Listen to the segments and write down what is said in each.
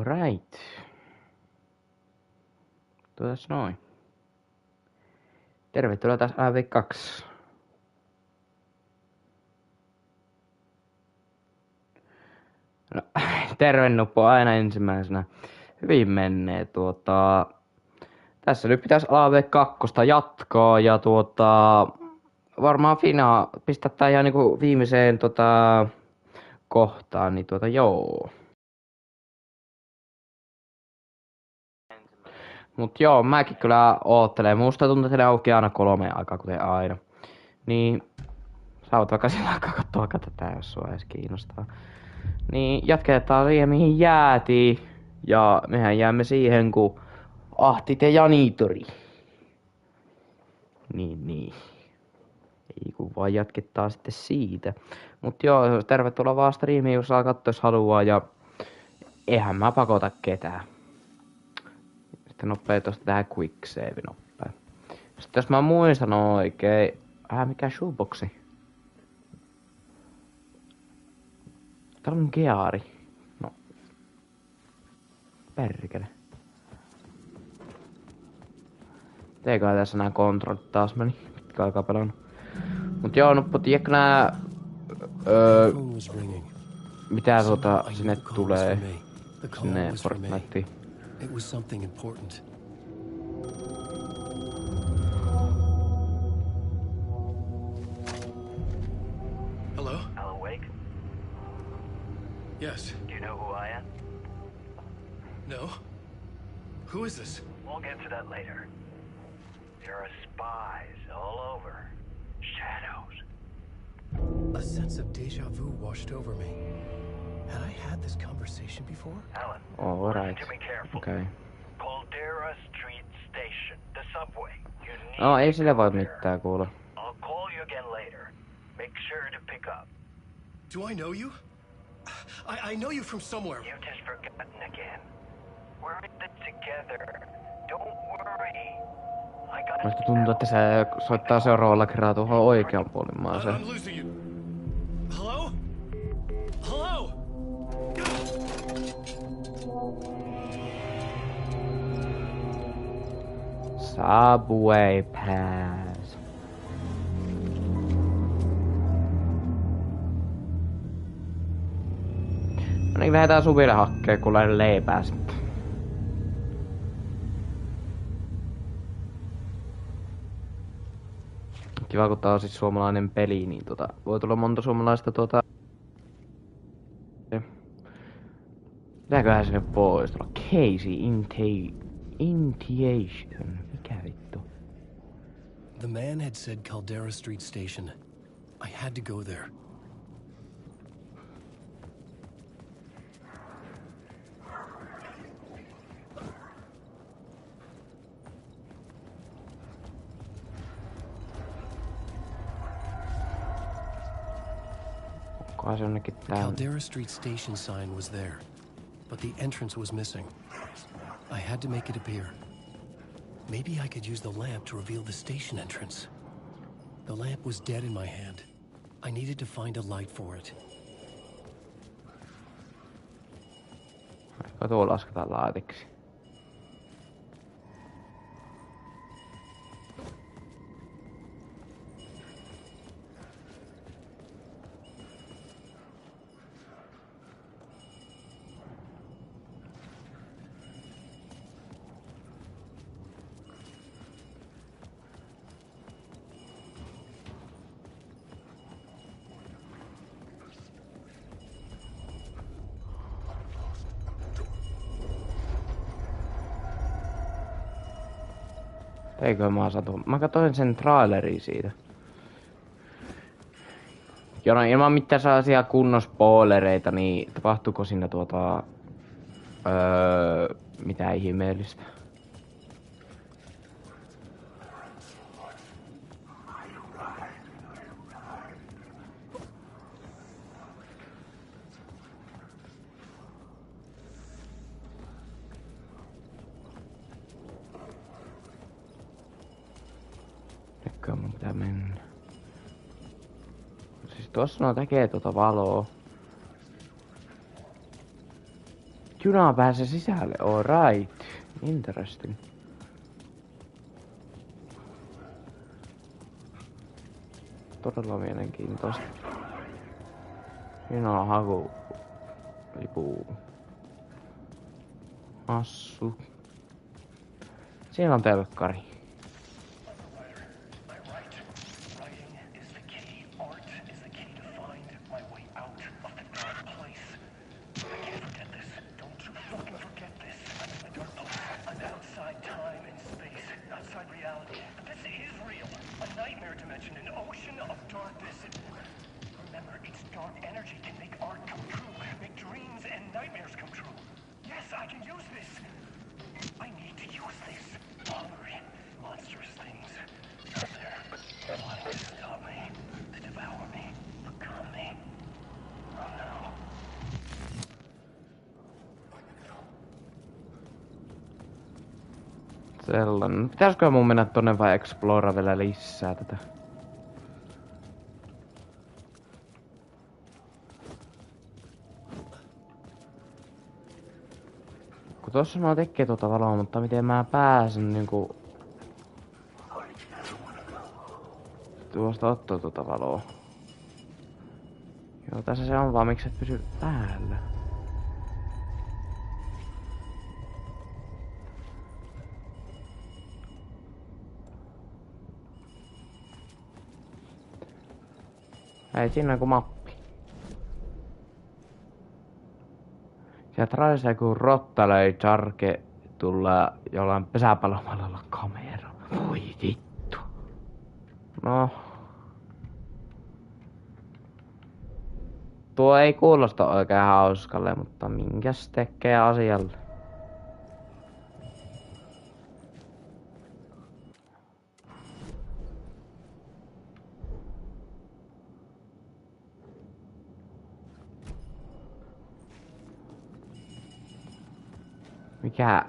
Alright. Tuotas noin. Tervetuloa taas AV2. No, terve Nuppo aina ensimmäisenä. Hyvin menee tässä nyt pitäisi AV2 jatkaa ja varmaan pistää tää ihan niinku viimeiseen kohtaan, niin joo. Mut joo, mäkin kyllä oottelen. Musta tuntuu, että ne auki aina 3 aikaa, kuten aina. Niin, saavat vaikka sillä aikaa katsoa tätä, jos sua edes kiinnostaa. Niin, jatketaan siihen, mihin jäätiin. Ja mehän jäämme siihen, kun Ahtit ja Janitori. Niin. Ei kun vaan jatketaan sitten siitä. Mut joo, tervetuloa vaan striimiin, jos saa katsoa, jos haluaa. Ja eihän mä pakota ketään. Sitten nopea tosta tähän quick save nopea. Sitten jos mä muistan oikein. Mikä shoeboxi? Täällä on geari. No. Perkele. Teikö tässä nää kontrollit taas meni? Pitkä aikaa pelannut. Mut joo, Nuppo, tiedätkö nää... mitä sinne tulee? Sinne Fortniteen. It was something important. Hello? Alan Wake? Yes. Do you know who I am? No? Who is this? We'll get to that later. There are spies all over. Shadows. A sense of deja vu washed over me. Had I had this conversation before? Alan, Alright. listen to me carefully. Okay. Caldera Street Station, the subway. You need No, ei sille voi mitään kuule. I'll call you again later. Make sure to pick up. Do I know you? I know you from somewhere. You've just forgotten again. We're in it together. Don't worry. I got Musta tuntuu, että se soittaa seuraavalla kerralla tuohon oikean puolimmaaseen. I'm losing you. Hello? Hello? Subway pass. No niin, lähdetään Suville hakkeen, kun lähden leipää sitten. Kiva, kun tää on siis suomalainen peli, niin voi tulla monta suomalaista Pitääköhän sinne pois tulla? Casey Initiation. Mikä vittu? The man had said Caldera Street Station. I had to go there. Onkohan se jonnekin The täällä? Caldera Street Station sign was there, but the entrance was missing. I had to make it appear. Maybe I could use the lamp to reveal the station entrance. The lamp was dead in my hand. I needed to find a light for it. Ehkä tuo lasketaan laatiksi. Eikö mä saatu? Mä katsoin sen trailerin siitä. Ja no ilman mitään sellaisia kunnon spoilereita, niin tapahtuuko siinä mitään ihmeellistä? Nytkö mun pitää mennä? Siis tossa tekee valoa. Juna pääsee sisälle. Alright. Interesting. Todella mielenkiintoista. Siinä on haku. Joku assu. Siinä on telkkari. Sellainen. Pitäisikö mun mennä tonne vai explora vielä lisää tätä? Kun tossa mä tekee tuota valoa, mutta miten mä pääsen niinku tuosta ottaa tuota valoa? Joo, tässä se on vaan, miksi et pysy päällä. Ei siinä on kuin mappi. Sieltä radissa joku rotta löi charke tulla jollain pesäpallomallalla kamera. Voi vittu. No. Tuo ei kuulosta oikein hauskalle, mutta minkäs tekee asialle? Mikä?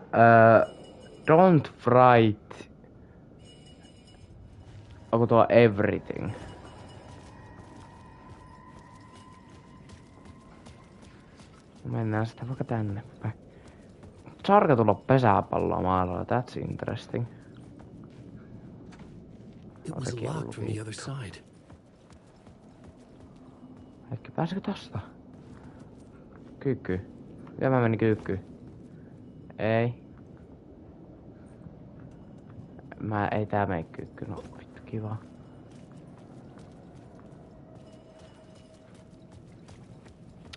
Don't fright. Onko tuo everything? Mennään sitä vaikka tänne päin. Saarko tulla pesäpalloa maalalla? That's interesting. It was locked from the other side. Hetki, pääsikö tosta? Kyykky. Ja mä menin kyykkyyn. Ei. Ei tää mene kyykky. No vittu, kiva.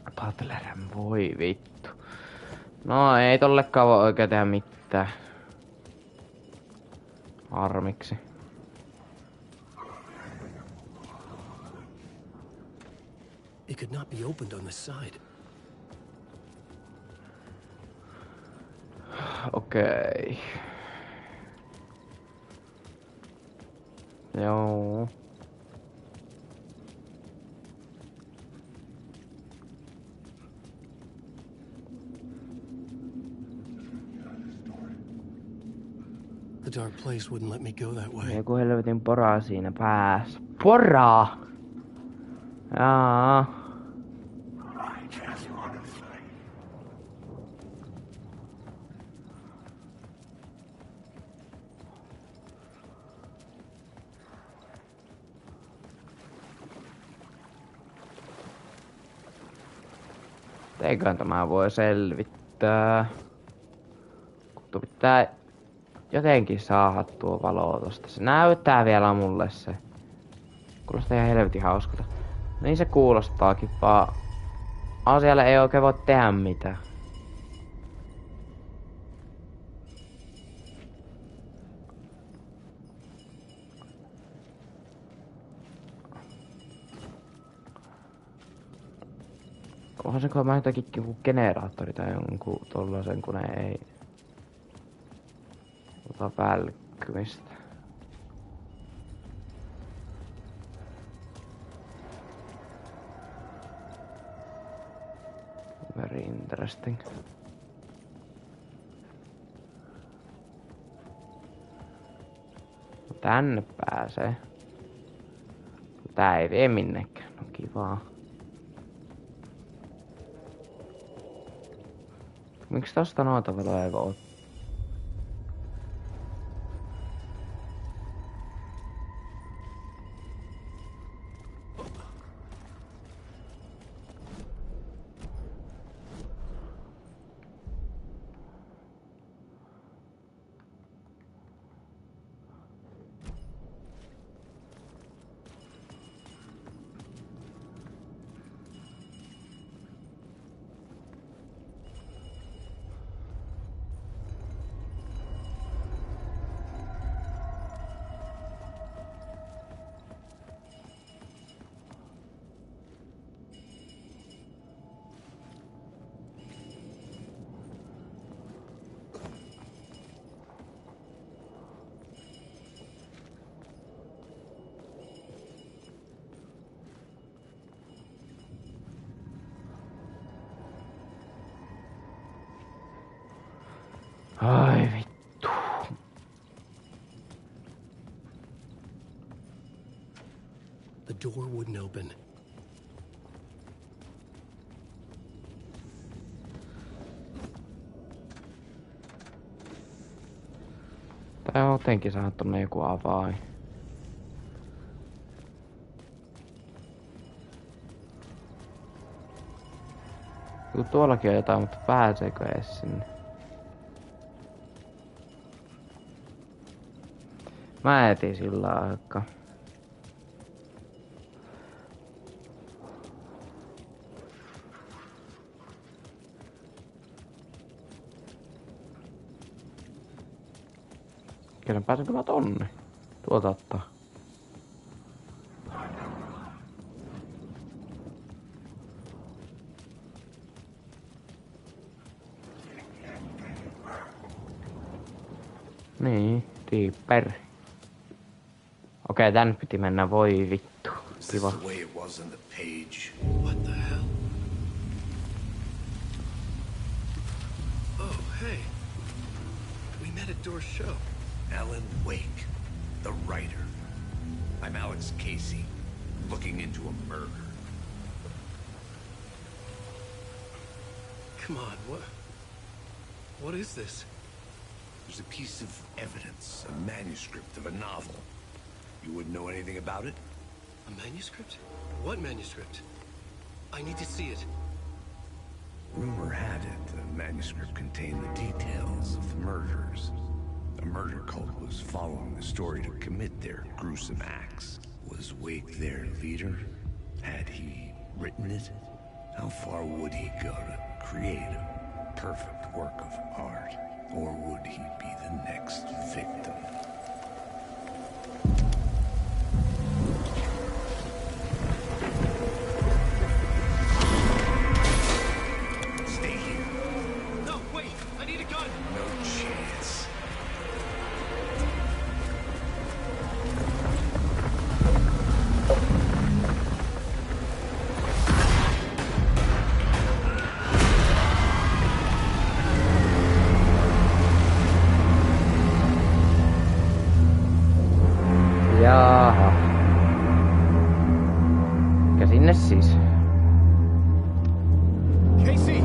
Butler, voi vittu. No ei tollekaan voi oikein tehdä mitään. Harmiksi. It could not be opened on this side. Okei. Joo. The dark place wouldn't let me go that way. Joku helvetin poraa siinä päässä. Poraa! Jaa. Eiköhän tämä voi selvittää. Kun pitää jotenkin saada tuo valo tosta. Se näyttää vielä mulle se. Kuulostaa ihan helvetin hauskalta. Niin se kuulostaakin, vaan asialle ei oikein voi tehdä mitään. Onhan se kun mä jotakin joku generaattori tai jonkun tollasen, kun ei ota välkkymistä. Very interesting. Tänne pääsee. Tää ei vie minnekään. No kivaa. Miksi tosta noita valoja ei voi? Ai vittu. The door wouldn't open. Tää on jotenkin saanut tonne joku avain. Tuollakin on jotain, mutta pääseekö edes sinne? Mä etin sillä aikaa. Kerran pääsenkö mä tonne? Tuota ottaa. Niin, Reaper. Okei, tän piti mennä, voi vittu. Kiva. The way it was on the page. What the hell? Oh, hey. We met at Door's show. Alan Wake, the writer. I'm Alex Casey, looking into a murder. Come on, what is this? There's a piece of evidence, a manuscript of a novel. You wouldn't know anything about it? A manuscript? What manuscript? I need to see it. Rumor had it the manuscript contained the details of the murders. A murder cult was following the story to commit their gruesome acts. Was Wake their leader? Had he written it? How far would he go to create a perfect work of art? Or would he be the next victim? Stay here. No, wait! I need a gun! No chance. Jaha. Mikä sinne siis? Casey!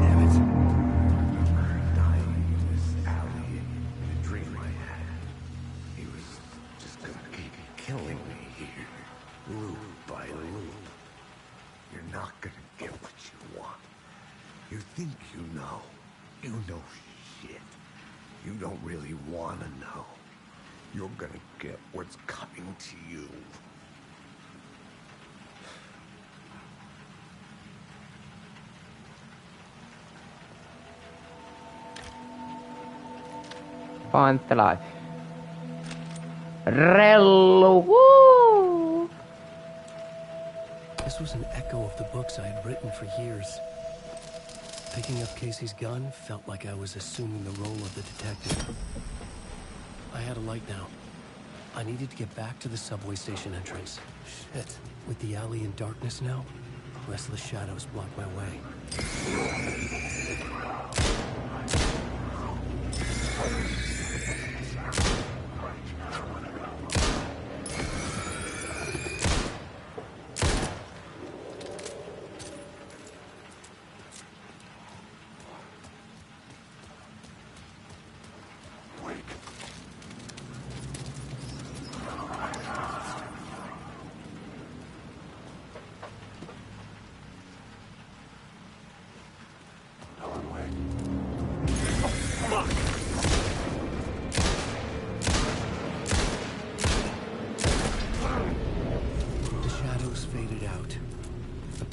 Damn it. Dying in this alley in a dream I had. He was just gonna keep killing me here, loop by loop. You're not gonna get what you want. You think you know. You know shit. You don't really wanna know. You're gonna get what's coming to you. Find the life. Rellu, woo! This was an echo of the books I had written for years. Picking up Casey's gun felt like I was assuming the role of the detective. I had a light now. I needed to get back to the subway station entrance. Shit. With the alley in darkness now, restless shadows block my way.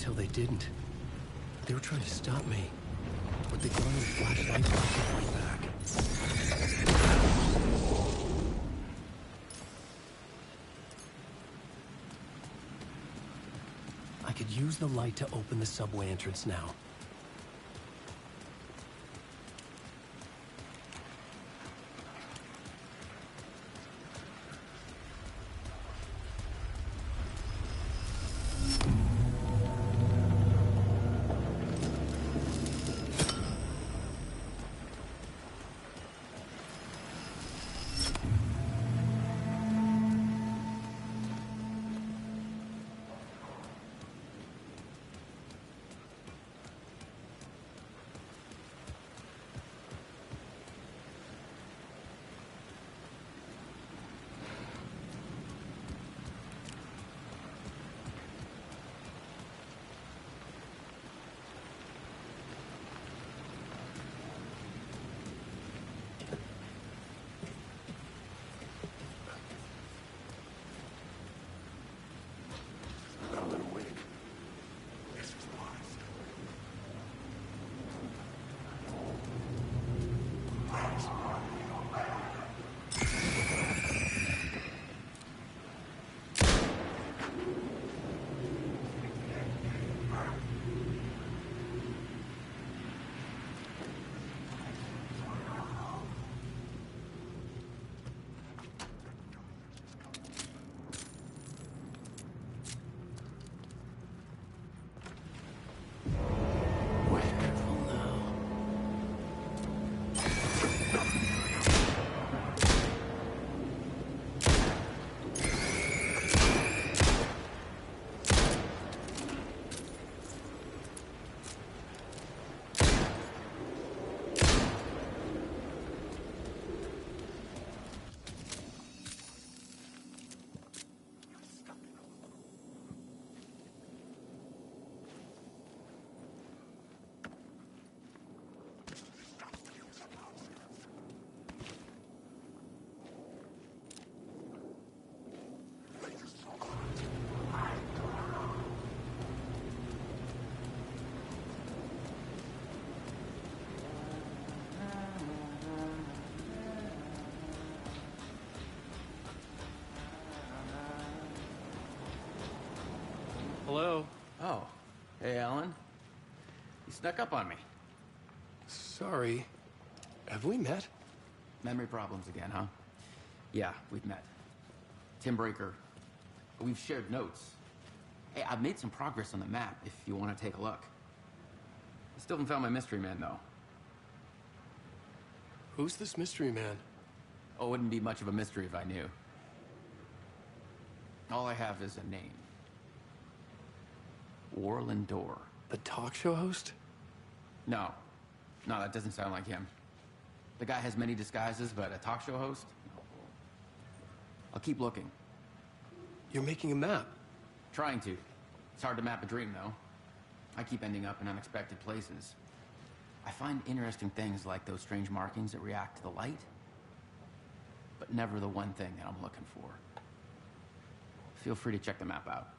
until they didn't. They were trying to stop me. But the gun and flashlight brought me right back. I could use the light to open the subway entrance now. Hello? Oh. Hey, Alan. You snuck up on me. Sorry. Have we met? Memory problems again, huh? Yeah, we've met. Tim Breaker. We've shared notes. Hey, I've made some progress on the map if you want to take a look. I still haven't found my mystery man, though. Who's this mystery man? Oh, it wouldn't be much of a mystery if I knew. All I have is a name. Warlin Door. The talk show host? No. No, that doesn't sound like him. The guy has many disguises, but a talk show host? No. I'll keep looking. You're making a map. Trying to. It's hard to map a dream, though. I keep ending up in unexpected places. I find interesting things like those strange markings that react to the light, but never the one thing that I'm looking for. Feel free to check the map out.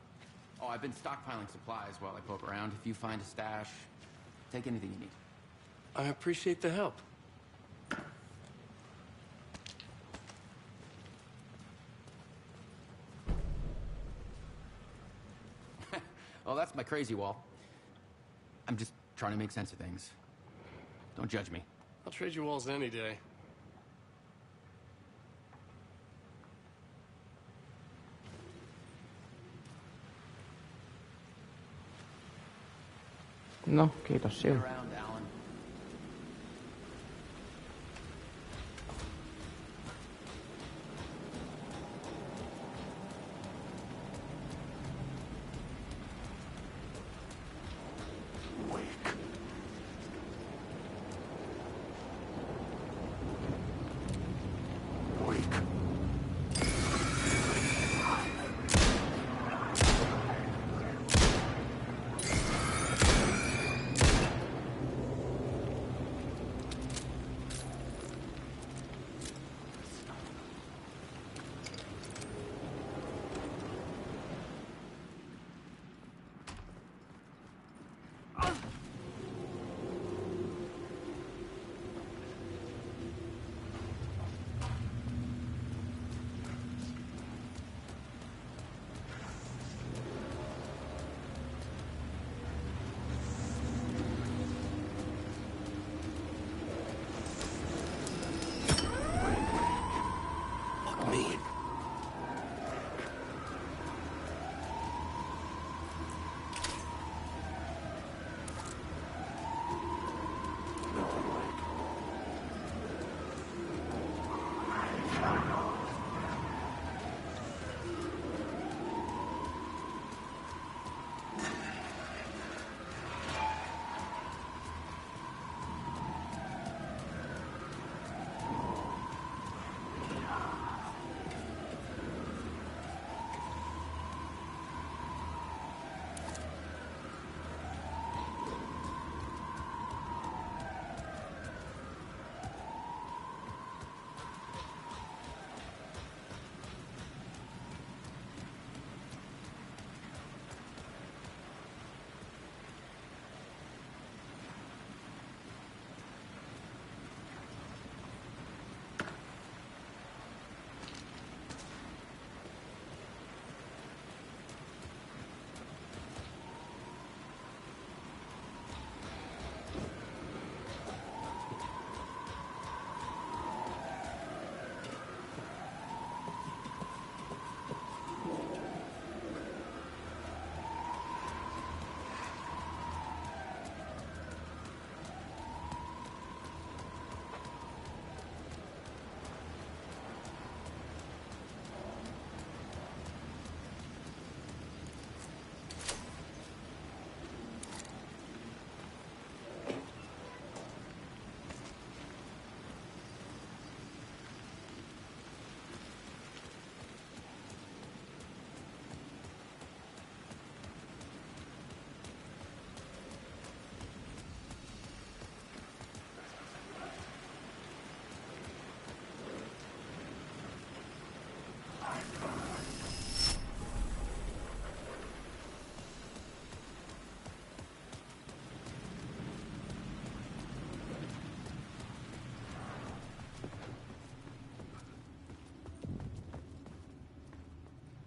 Oh, I've been stockpiling supplies while I poke around. If you find a stash, take anything you need. I appreciate the help. Well, that's my crazy wall. I'm just trying to make sense of things. Don't judge me. I'll trade you walls any day. No, kiitos Get sinulle. around, Alan.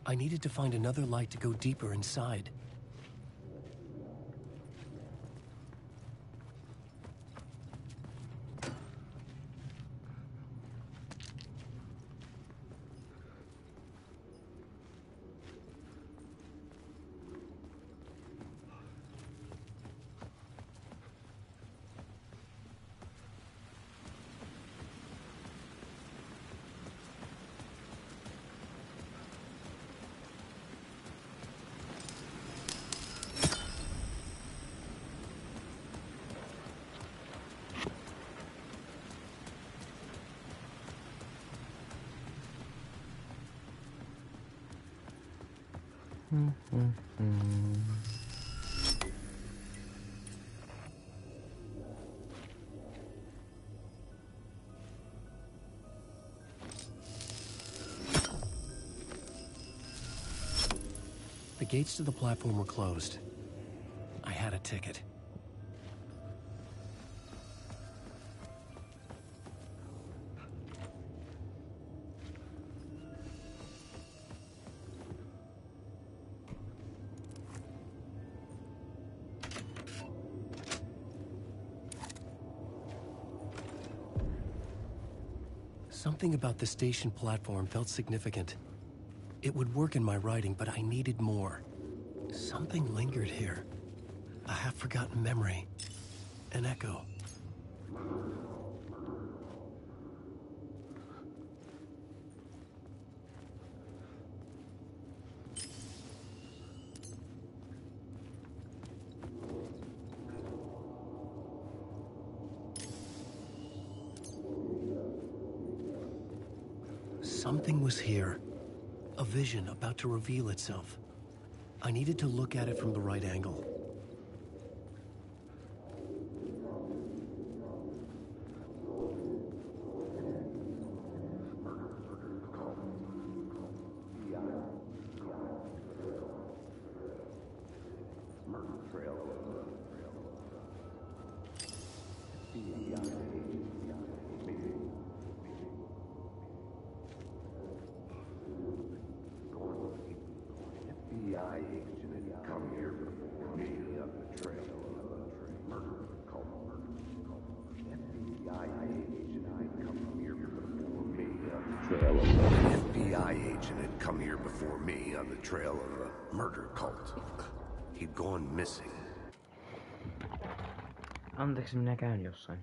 I needed to find another light to go deeper inside. The gates to the platform were closed. I had a ticket. Something about the station platform felt significant. It would work in my writing, but I needed more. Something lingered here. A half-forgotten memory. An echo. Something was here. A vision about to reveal itself. I needed to look at it from the right angle. FBI agent had come here before me on the trail of a murder cult. FBI agent had come here before me on the trail of a FBI agent had come here before me on the trail of a murder cult. He'd gone missing. Anteeksi, minä käyn jossain.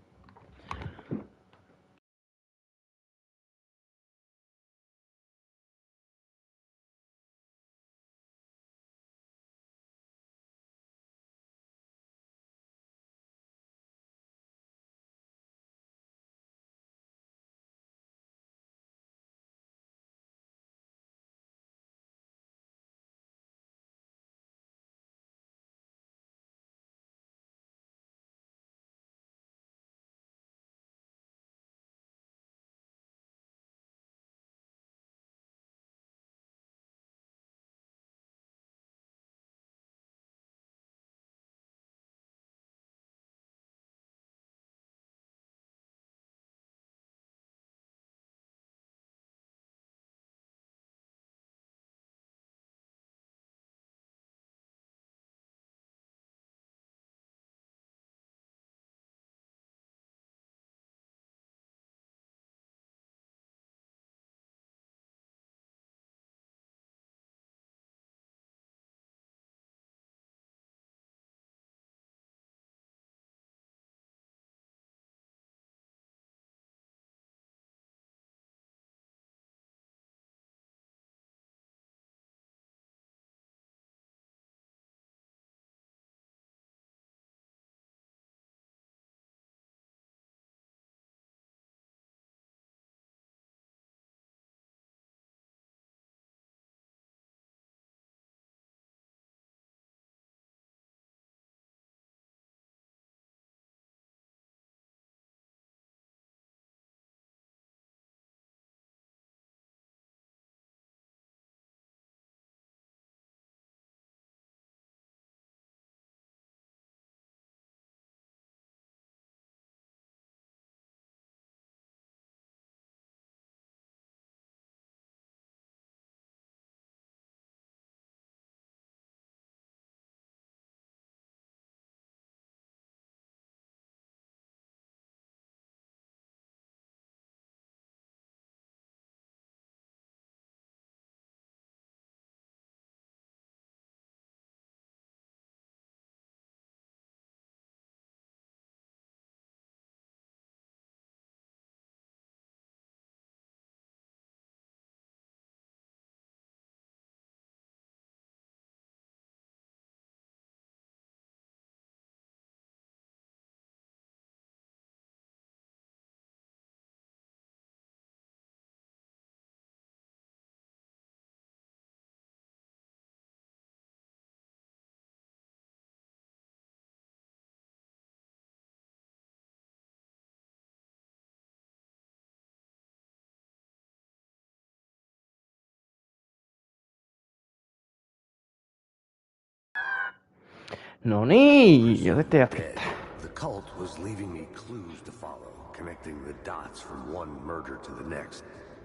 No niin, ja te jatkatte. The cult was leaving me clues to follow, connecting the dots from one murder to the next,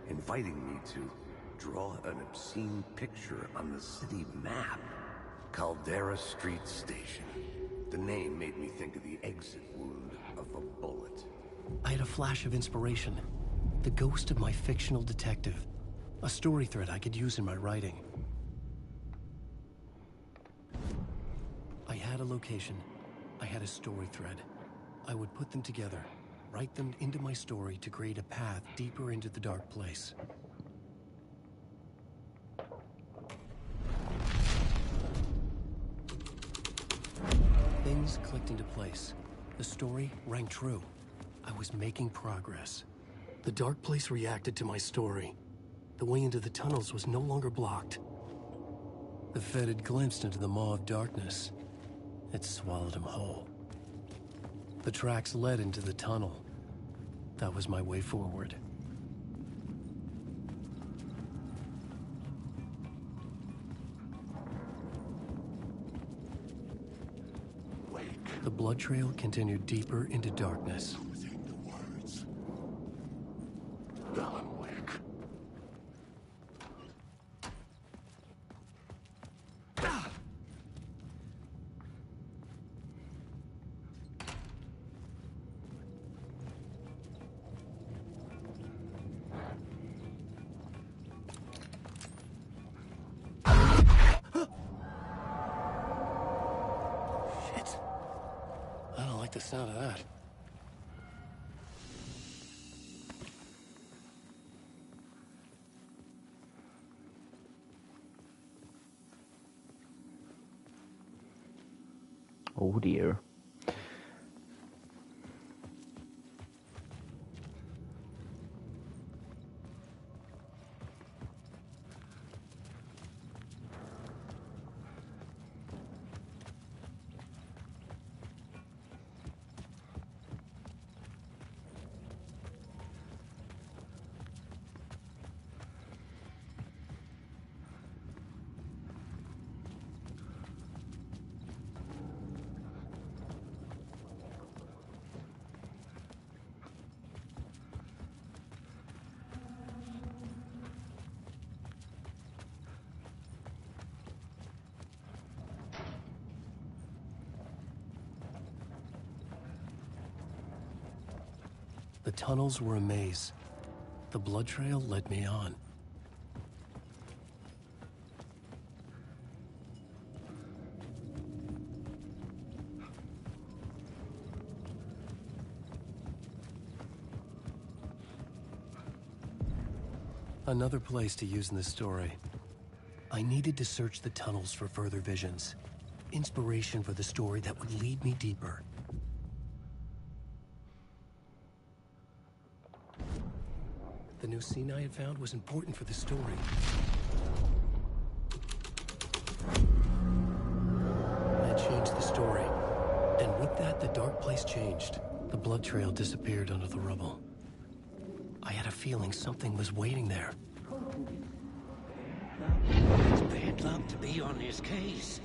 inviting me to draw an obscene picture on the city map. Caldera Street Station. The name made me think of the exit wound of a bullet. I had a flash of inspiration. The ghost of my fictional detective. A story thread I could use in my writing. I had a location. I had a story thread. I would put them together, write them into my story to create a path deeper into the dark place. Things clicked into place. The story rang true. I was making progress. The dark place reacted to my story. The way into the tunnels was no longer blocked. The Fed had glimpsed into the maw of darkness. It swallowed him whole. The tracks led into the tunnel. That was my way forward. The blood trail continued deeper into darkness. Within the words. Alan Wake. Shit. I don't like the sound of that. Oh dear. The tunnels were a maze. The blood trail led me on. Another place to use in this story. I needed to search the tunnels for further visions. Inspiration for the story that would lead me deeper. The new scene I had found was important for the story. I had changed the story. And with that, the dark place changed. The blood trail disappeared under the rubble. I had a feeling something was waiting there. It's bad luck to be on this case.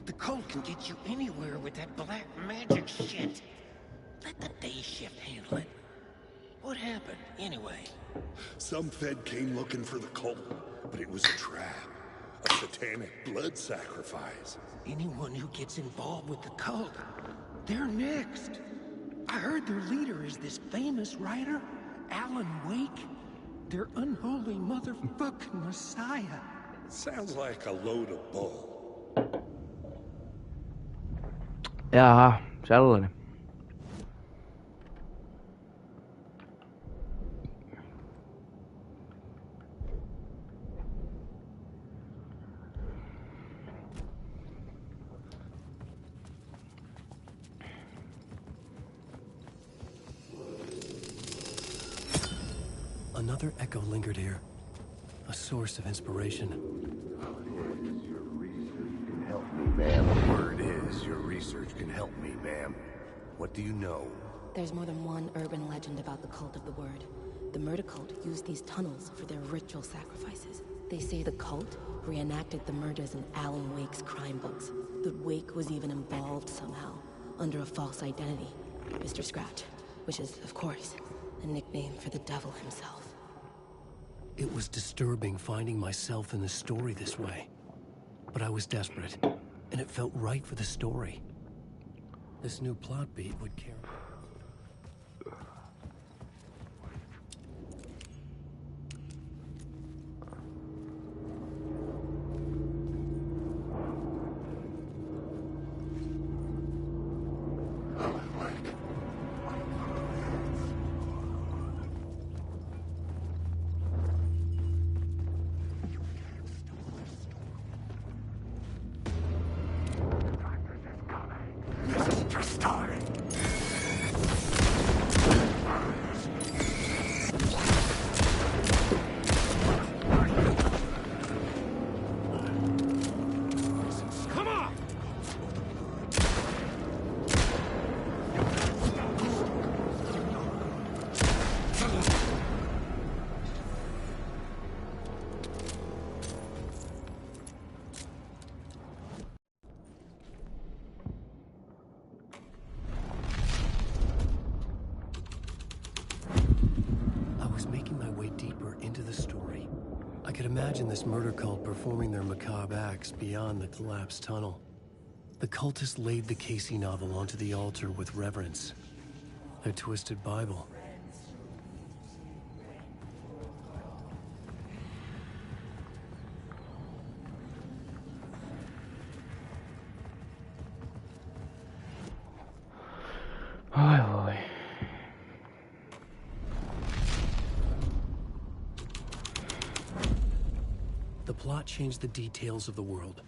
The cult can get you anywhere with that black magic shit. Let the day shift handle it. What happened, anyway? Some Fed came looking for the cult, but it was a trap. A satanic blood sacrifice. Anyone who gets involved with the cult, they're next. I heard their leader is this famous writer, Alan Wake. Their unholy motherfucking messiah. Sounds like a load of bull. Jaha, sellainen. Another echo lingered here. A source of inspiration. Help me, ma'am. Word is, your research can help me, ma'am. What do you know? There's more than one urban legend about the Cult of the Word. The murder cult used these tunnels for their ritual sacrifices. They say the cult reenacted the murders in Alan Wake's crime books. that Wake was even involved somehow, under a false identity. Mr. Scratch, which is, of course, a nickname for the devil himself. It was disturbing finding myself in the story this way. But I was desperate, and it felt right for the story. This new plot beat would carry... Imagine this murder cult performing their macabre acts beyond the collapsed tunnel. The cultists laid the Casey novel onto the altar with reverence. Their twisted Bible. Oi, oi. The plot changed the details of the world.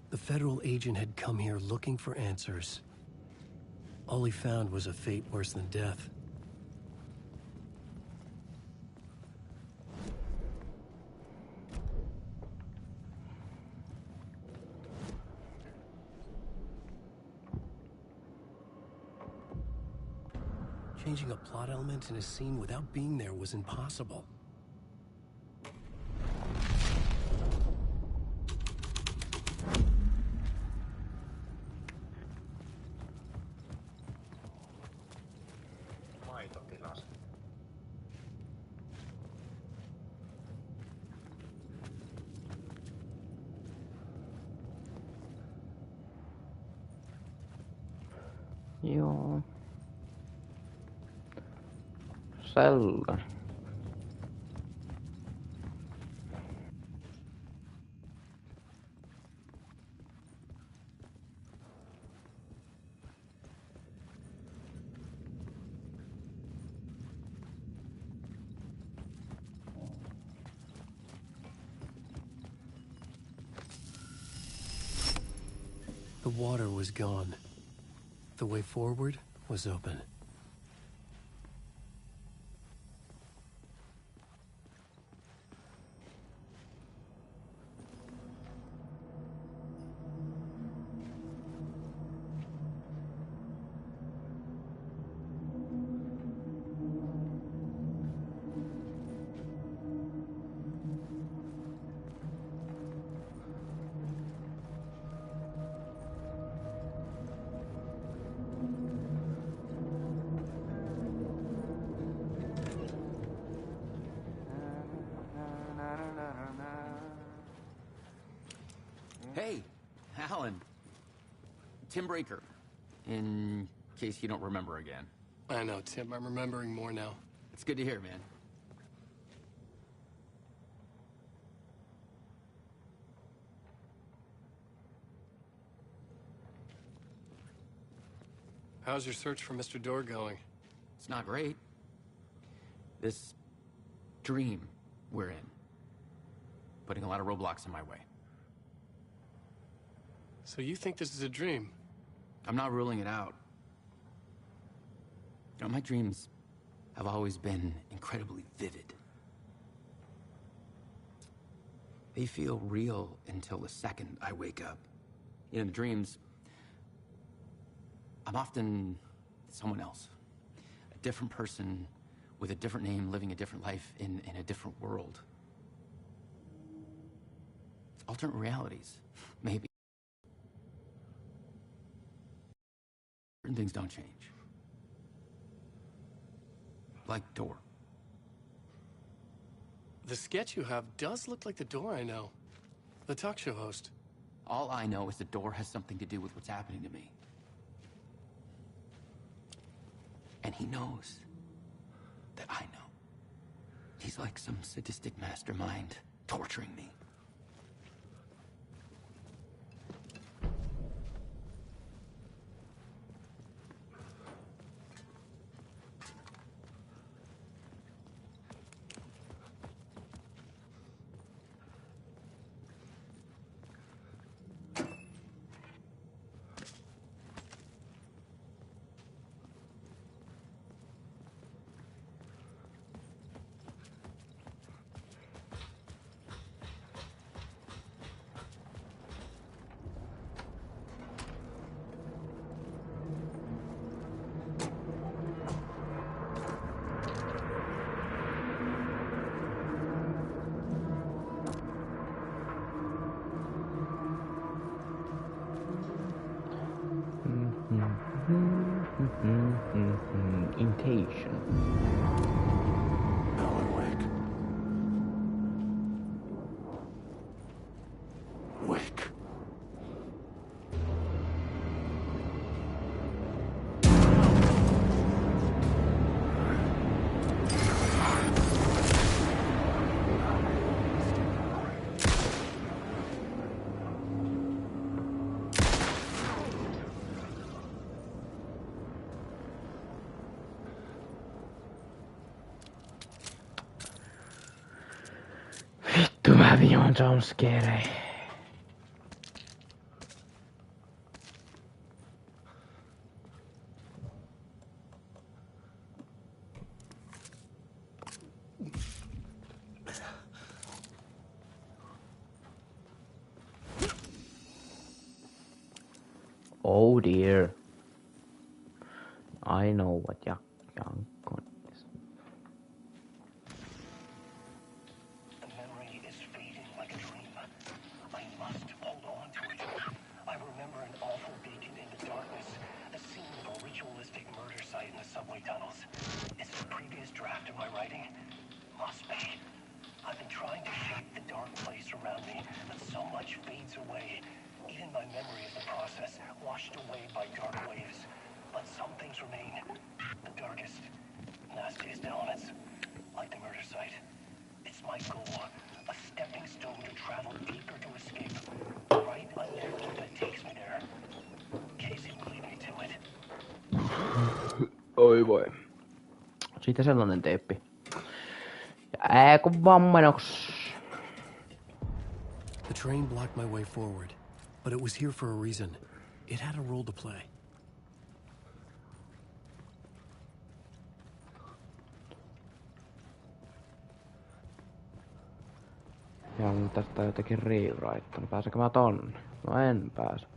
The federal agent had come here looking for answers. All he found was a fate worse than death. Changing a plot element in a scene without being there was impossible. Joo. Sellainen. The water was gone. The way forward was open. Hey, Alan. Tim Breaker, in case you don't remember again. I know, Tim. I'm remembering more now. It's good to hear, man. How's your search for Mr. Door going? It's not great. This dream we're in, putting a lot of roadblocks in my way. So you think this is a dream? I'm not ruling it out. You know, my dreams have always been incredibly vivid. They feel real until the second I wake up. You know, in the dreams, I'm often someone else. A different person with a different name, living a different life in a different world. Alternate realities, maybe. certain things don't change. Like door. The sketch you have does look like the door I know. The talk show host. All I know is the door has something to do with what's happening to me. And he knows that I know. He's like some sadistic mastermind torturing me. Intation. Alan Wake. Wake. Vittu mä vion jumpscarei. Oh dear. I know what Jankko is. The memory is fading like a dream. I must hold on to it. I remember an awful beacon in the darkness, the scene of a ritualistic murder site in the subway tunnels. Is it a previous draft of my writing? Must be. I've been trying to shape the dark place around me, but so much fades away. Even my memory of the process, washed away by dark waves. But some things remain. The darkest, nastiest elements, like the murder site. It's my goal, a stepping stone to travel deeper to escape. Write a narrative that takes me there. Casey will lead me to it. Oi voi. Siitä sellainen teippi. Ja kun vammenoks. The train blocked my way forward, but it was here for a reason. It had a role to play. Ja on tästä jotenkin rewriteannut. Pääsenkö mä tonne? No en pääse.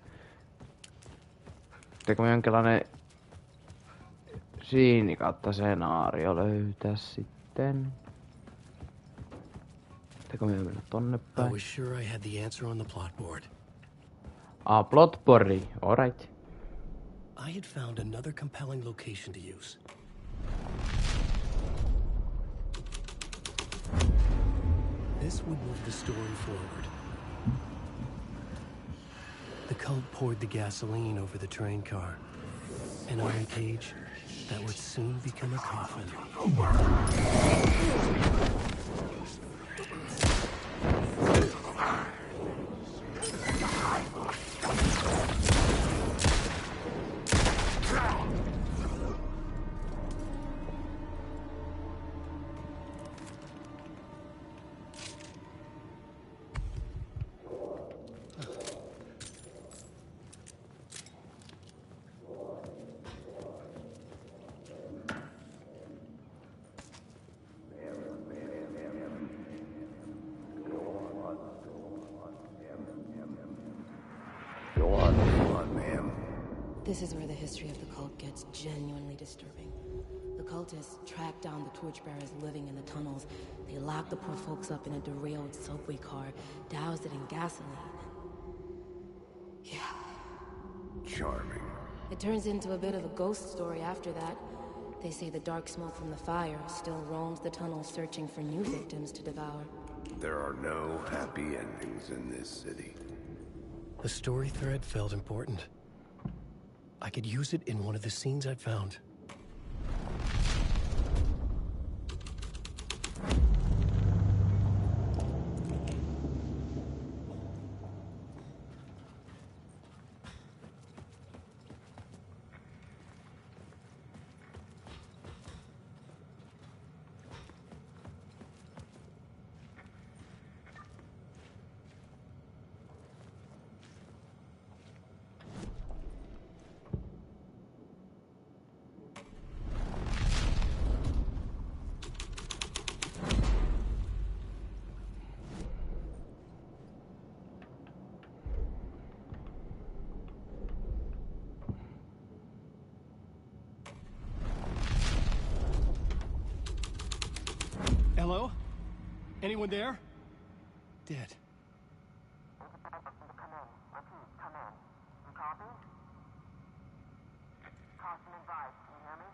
Pitääkö mä jonkinlainen siini kautta skenaario löytää sitten? Pitääkö mä mennä tonne I päin? was sure I had the answer on the plot board. Plotboardi, alright. I had found another compelling location to use. This would move the story forward. The cult poured the gasoline over the train car. An iron cage that would soon become a coffin. Go on, ma'am. This is where the history of the cult gets genuinely disturbing. The cultists tracked down the torchbearers living in the tunnels. They locked the poor folks up in a derailed subway car, doused it in gasoline. Yeah. Charming. It turns into a bit of a ghost story after that. They say the dark smoke from the fire still roams the tunnels searching for new victims to devour. There are no happy endings in this city. The story thread felt important. I could use it in one of the scenes I'd found. Hello? Anyone there? Dead. Come in. Repeat, come in. You copy? Caution advised. Can you hear me?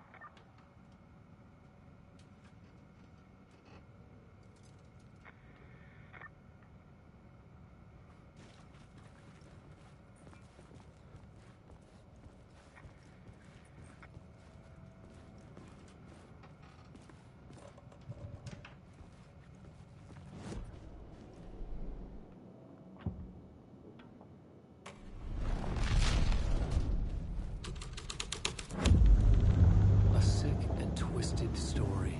A sick and twisted story.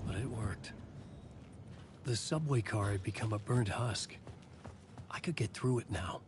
But it worked. The subway car had become a burnt husk. I could get through it now.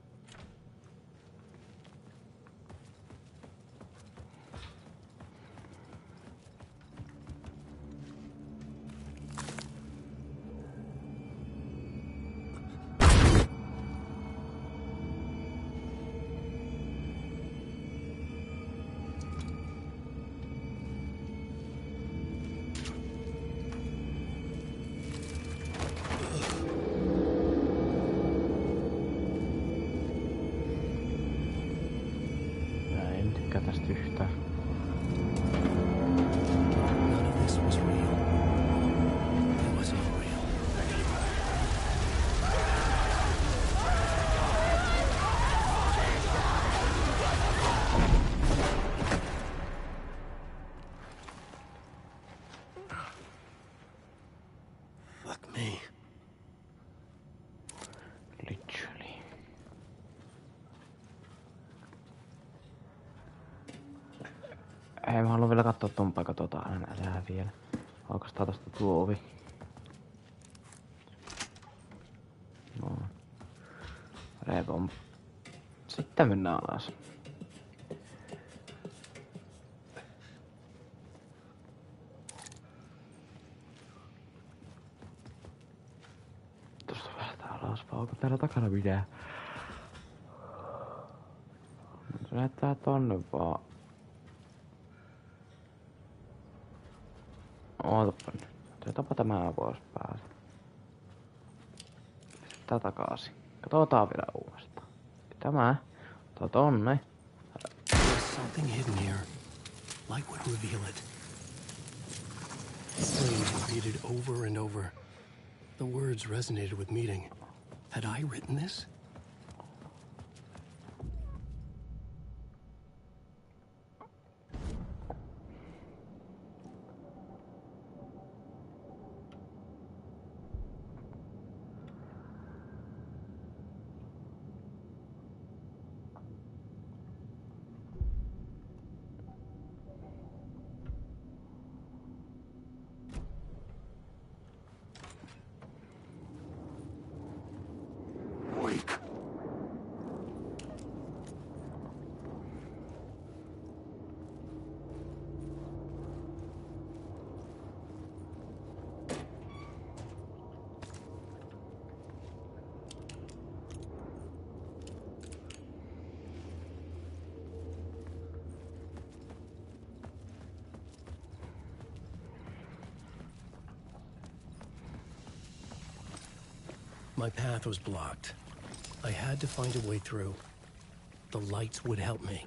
Mä en tykkää tästä yhtään. None of this was real. It was unreal. Fuck me. Literally. Hei, mä haluan vielä katsoa ton paikan älä vielä. Aukastaa tosta tuo ovi. No. Revon. Sitten mennään alas. Tuosta päästään alas, vai onko täällä takana mitään? Se näyttää tonne vaan. Ootapa nyt. Otetaanpa tämä pois päästä. Tää takaisin. Katsotaan vielä uudestaan. Tämä. Tonne. There's something hidden here. Light would reveal it. Flames repeated over and over. The words resonated with meaning. Had I written this? Wake. My path was blocked. I had to find a way through. The lights would help me.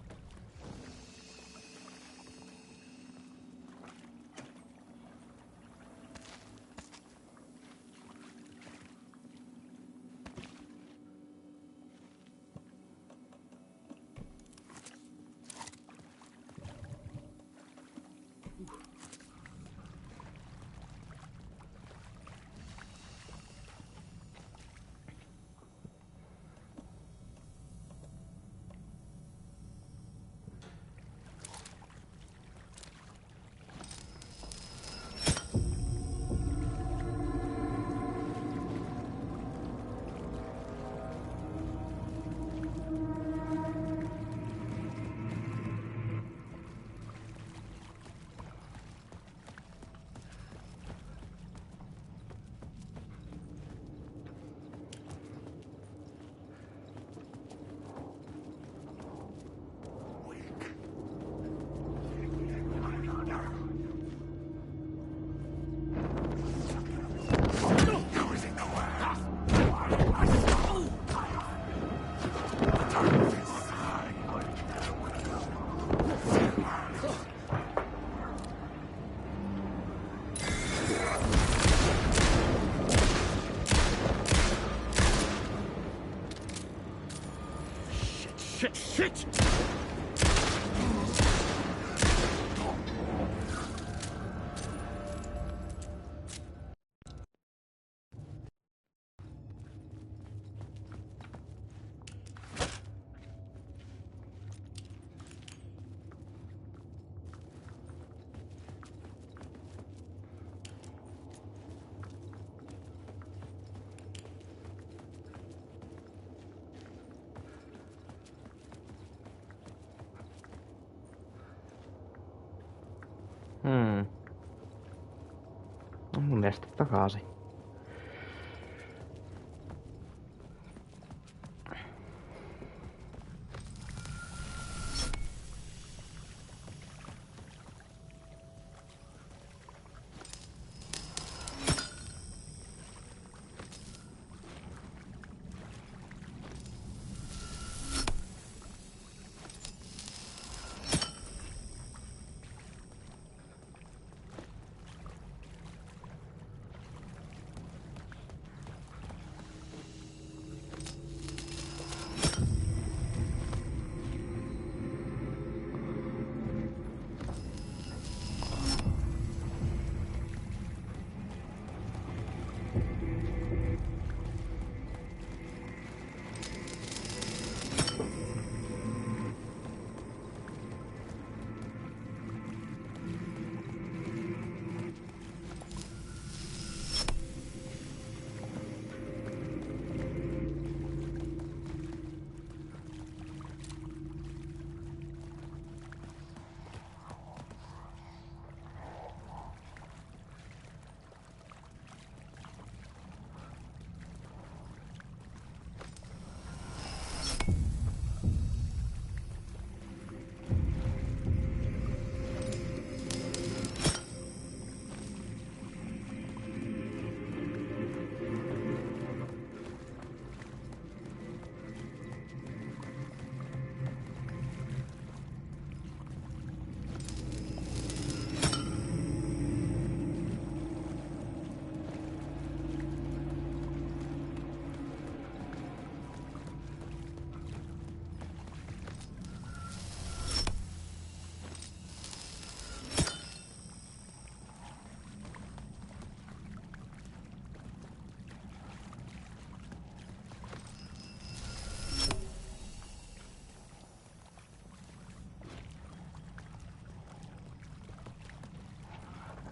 kiireesti takaisin.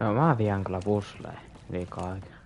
No mä vien kyllä pusleen liikaa aikaa.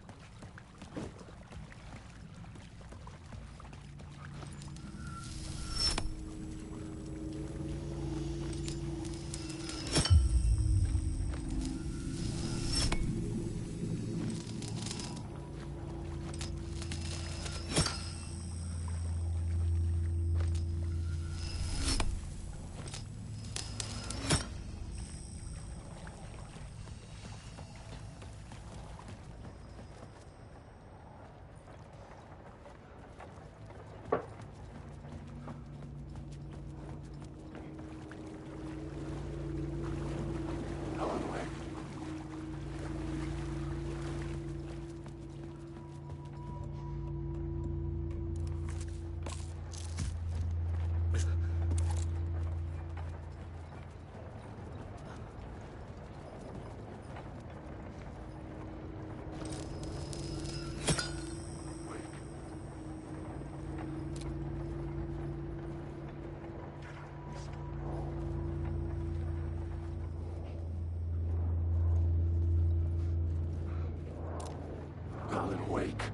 Alan Wake.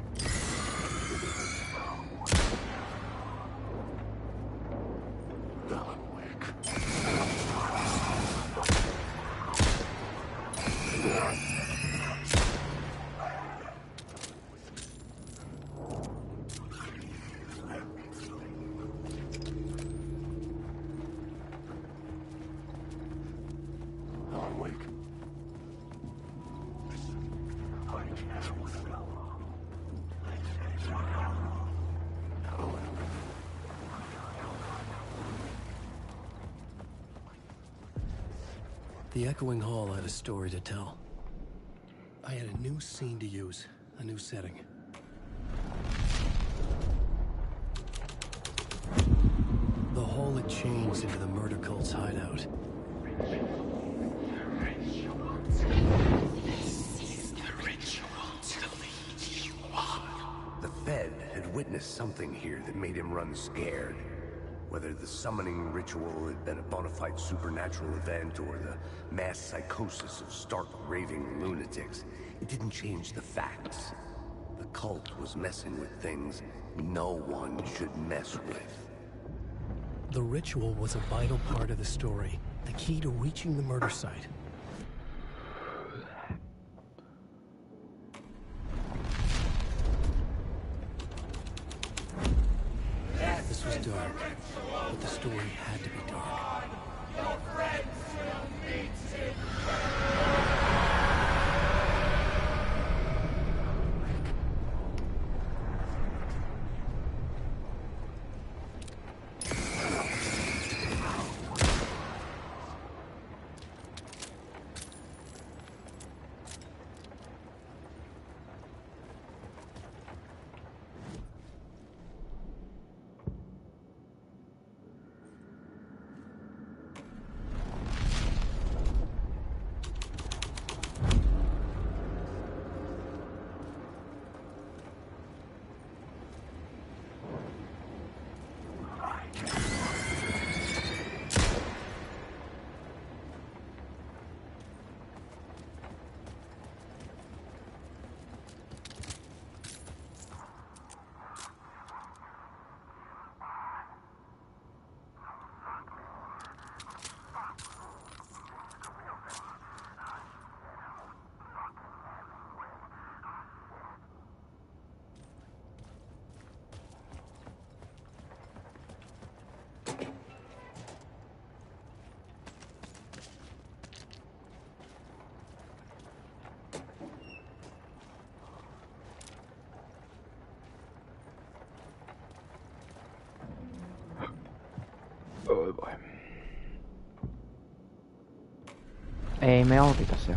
Alan Wake. Alan Wake. The Echoing Hall had a story to tell. I had a new scene to use, a new setting. The hall had changed into the murder cult's hideout. The Fed had witnessed something here that made him run scared. Whether the summoning ritual had been a bona fide supernatural event or the mass psychosis of stark raving lunatics, it didn't change the facts. The cult was messing with things no one should mess with. The ritual was a vital part of the story, the key to reaching the murder site. story had to be dark. Oi voi. Ei me oltita se.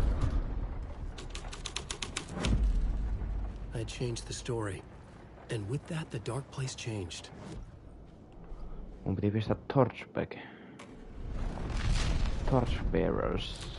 I changed the story. And with that, the dark place changed. Mun piti pistää Torchbearers.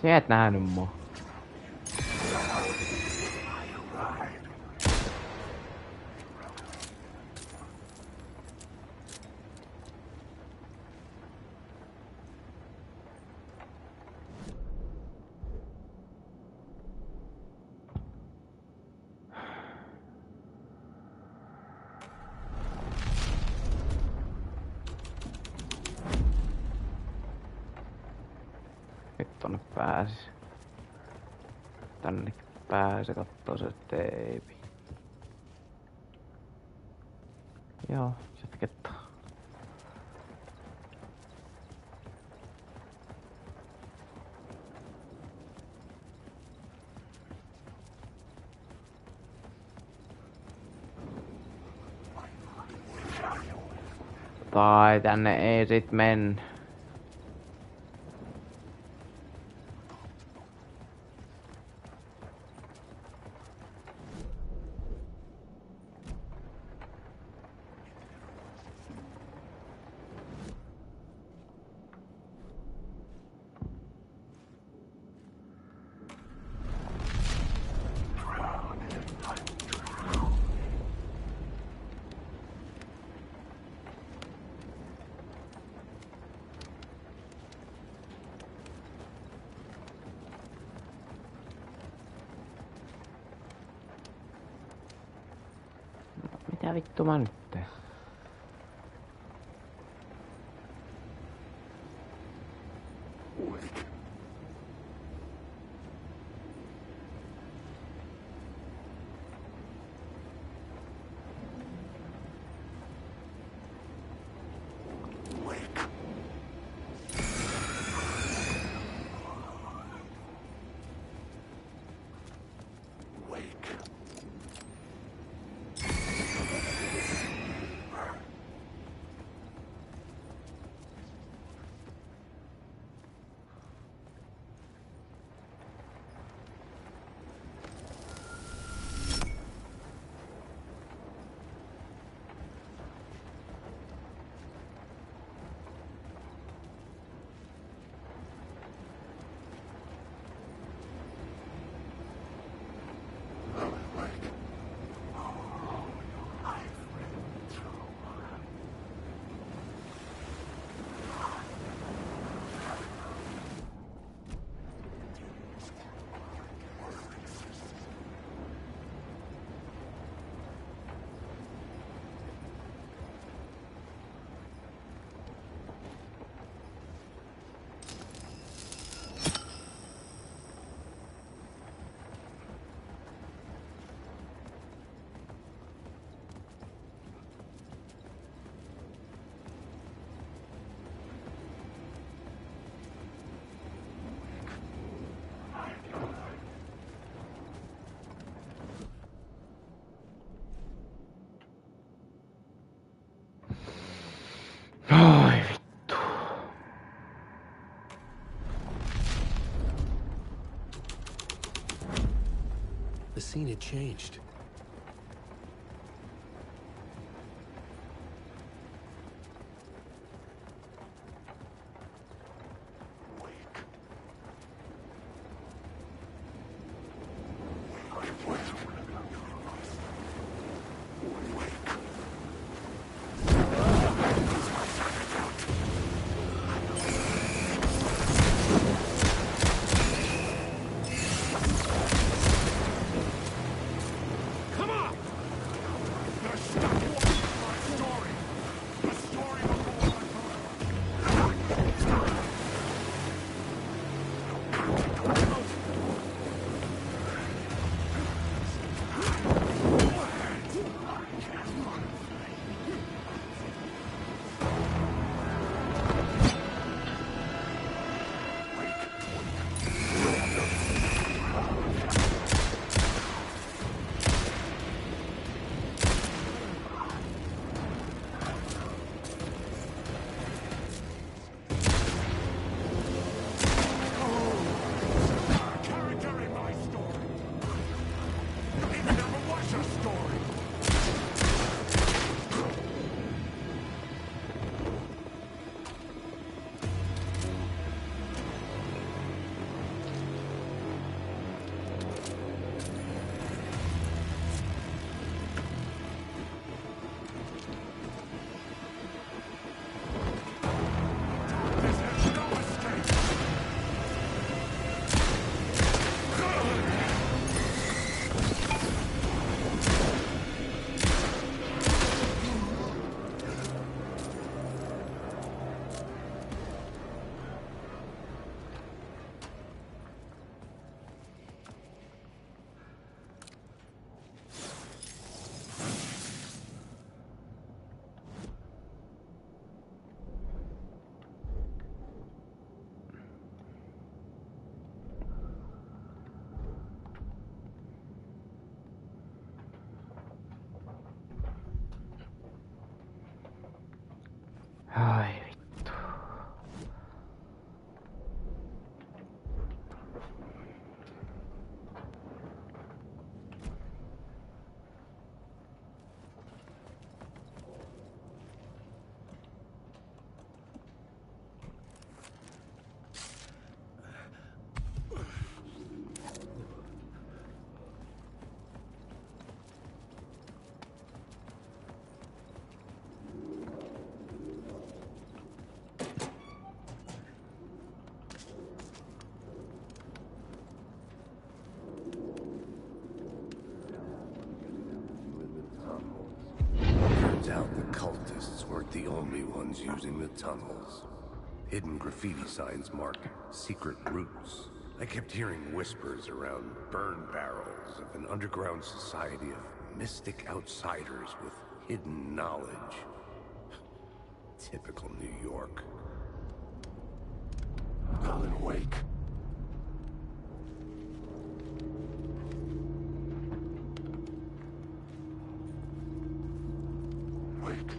Sä et nähnyt mua. Nyt tonne pääsis. Tänne pääsee kattoo se teipi. Joo, jatkettaa. Tai tänne ei sit mennä. Mitä vittu mä nyt teen? Ai vittu. The scene had changed. Ai vittu. out the cultists weren't the only ones using the tunnels. Hidden graffiti signs mark secret routes. I kept hearing whispers around burn barrels of an underground society of mystic outsiders with hidden knowledge. Typical New York. Alan Wake. Wake.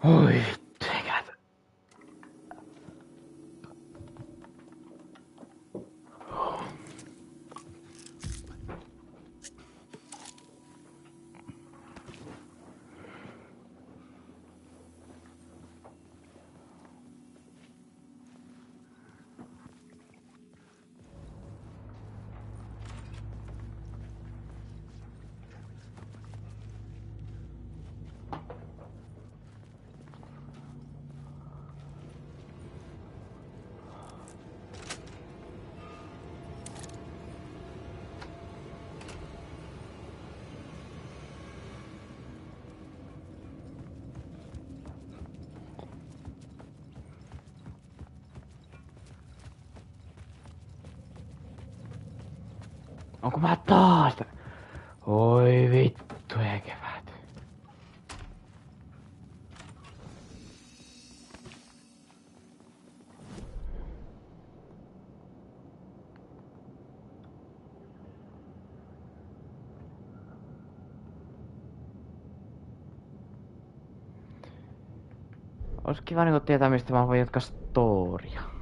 Oi vittu, eikä. Onko mä taas? Oi vittu, ekevät. Ois kiva niinku tietää, mistä mä voin jatkaa storia.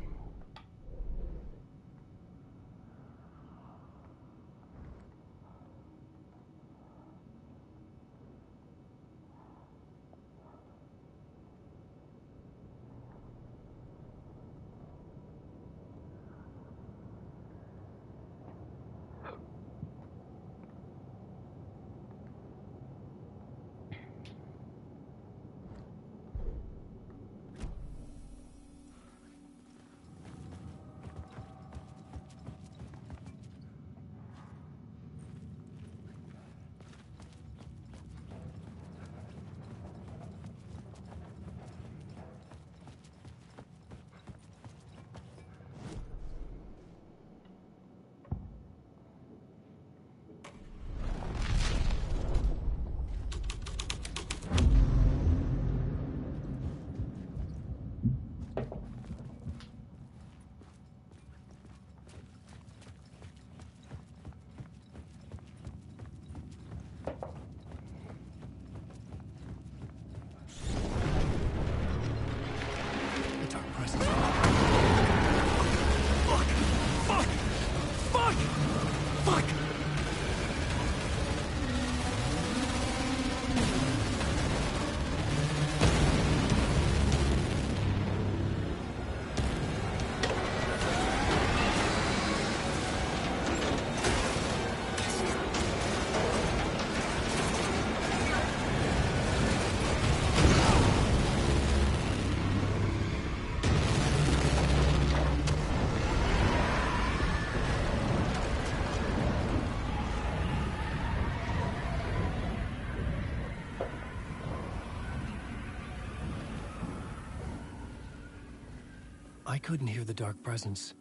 I couldn't hear the dark presence.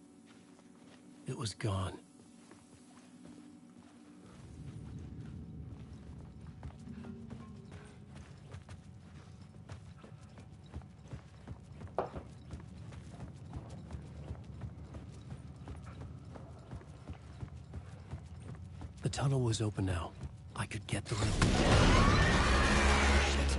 It was gone. The tunnel was open now. I could get through. Shit.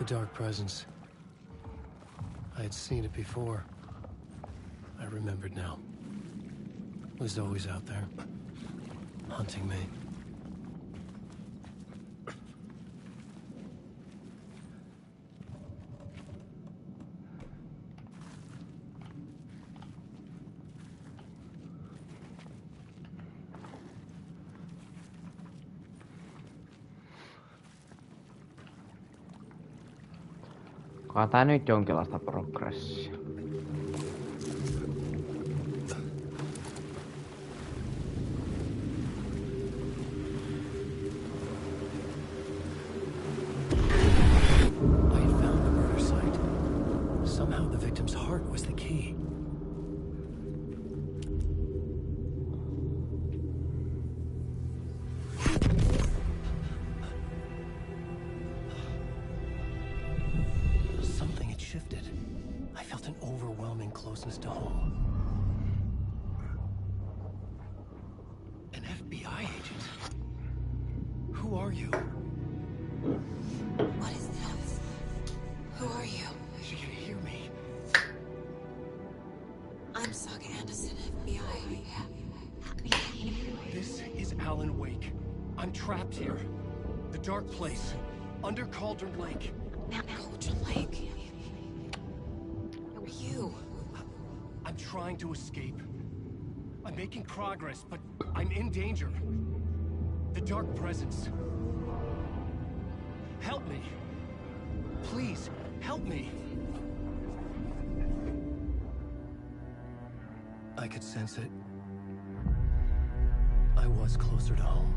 The Dark Presence. I had seen it before. I remembered now. It was always out there, hunting me. Onkohan tää nyt jonkinlaista progressia? I had found the murder site. Somehow the victim's heart was the key. Something had shifted. I felt an overwhelming closeness to home. An FBI agent? Who are you? What is this? Who are you? She can hear me. I'm Saga Anderson, FBI. This is Alan Wake. I'm trapped here. The dark place. Under Cauldron Lake. Cauldron Lake. Who are you? I'm trying to escape. I'm making progress, but I'm in danger. The Dark Presence. Help me. Please, help me. I could sense it. I was closer to home.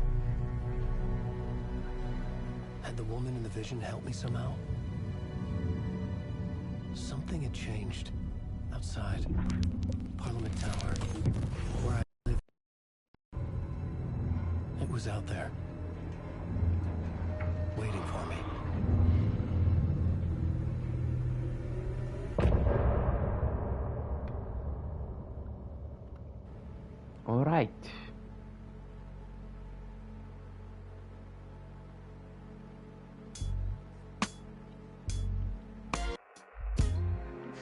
Had the woman in the vision helped me somehow? Something had changed. Outside. Parliament Tower. Where I lived. It was out there. Waiting for me. All right.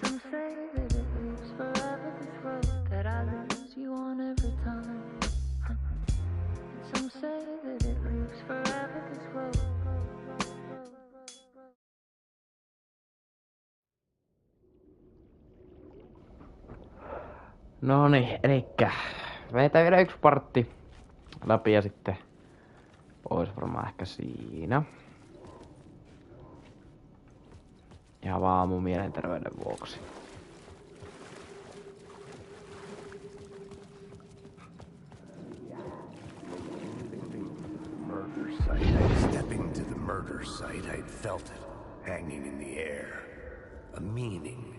Some say that it lives forever, this road that I lose you on every time. And some say that it lives forever, this road. No niin, elikkä vetää vielä yksi partti läpi ja sitten pois varmaan ehkä siinä. Ihan vaan mun mielenterveyden vuoksi. Murder site. Stepping to the murder site, I'd felt it, hanging in the air. A meaning.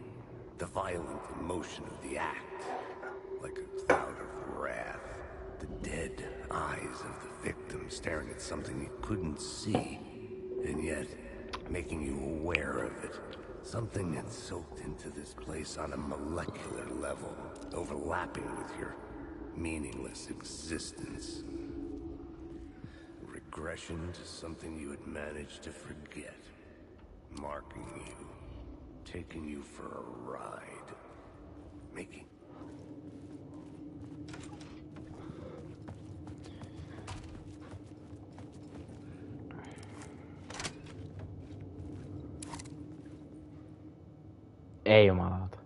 The violent emotion of the act. Like a cloud of wrath. The dead eyes of the victim staring at something you couldn't see. And yet, making you aware of it. Something had soaked into this place on a molecular level, overlapping with your meaningless existence. Regression to something you had managed to forget. Marking you. Taking you for a ride. Making... Ei jumalauta.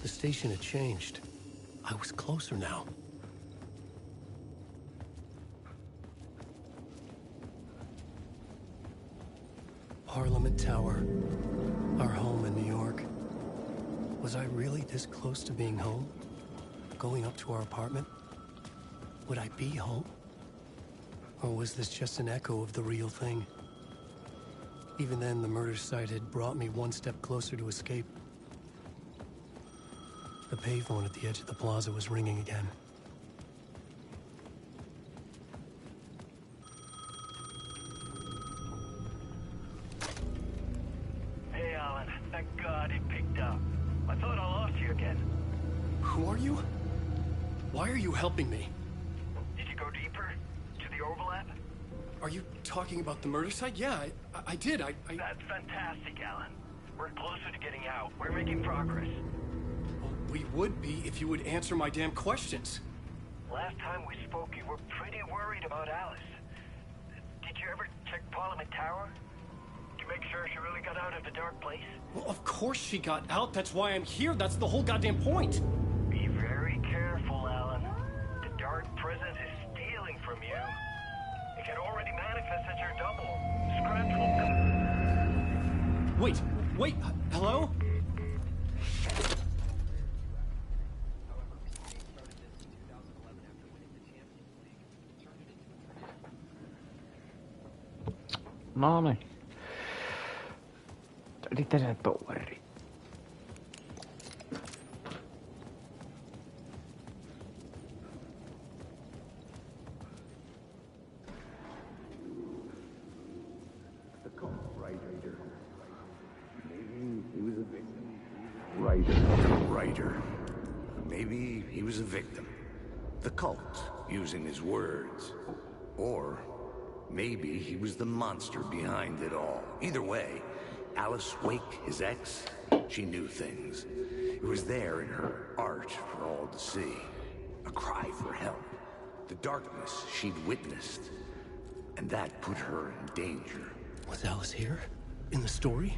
The station had changed. I was closer now. Parliament Tower. Our home in New York. Was I really this close to being home? Going up to our apartment? Would I be home? Or was this just an echo of the real thing? Even then, the murder site had brought me one step closer to escape. The payphone at the edge of the plaza was ringing again. Hey, Alan. Thank God it picked up. I thought I lost you again. Who are you? Why are you helping me? Did you go deeper? To the overlap? Are you talking about the murder site? Yeah, I did. That's fantastic, Alan. We're closer to getting out. We're making progress. Well, we would be if you would answer my damn questions. Last time we spoke, you were pretty worried about Alice. Did you ever check Parliament Tower? To make sure she really got out of the dark place? Well, of course she got out. That's why I'm here. That's the whole goddamn point. Be very careful, Alan. The dark presence is stealing from you. It can already manifest as your double. Scratch will come. Wait, hello? No niin. Sitten se poweri. The cult writer. Maybe he was a victim. Writer. Maybe he was a victim. The cult, using his words. Or maybe he was the monster behind it all. Either way, Alice Wake, his ex, she knew things. It was there in her art for all to see. A cry for help. The darkness she'd witnessed. And that put her in danger. Was Alice here? In the story?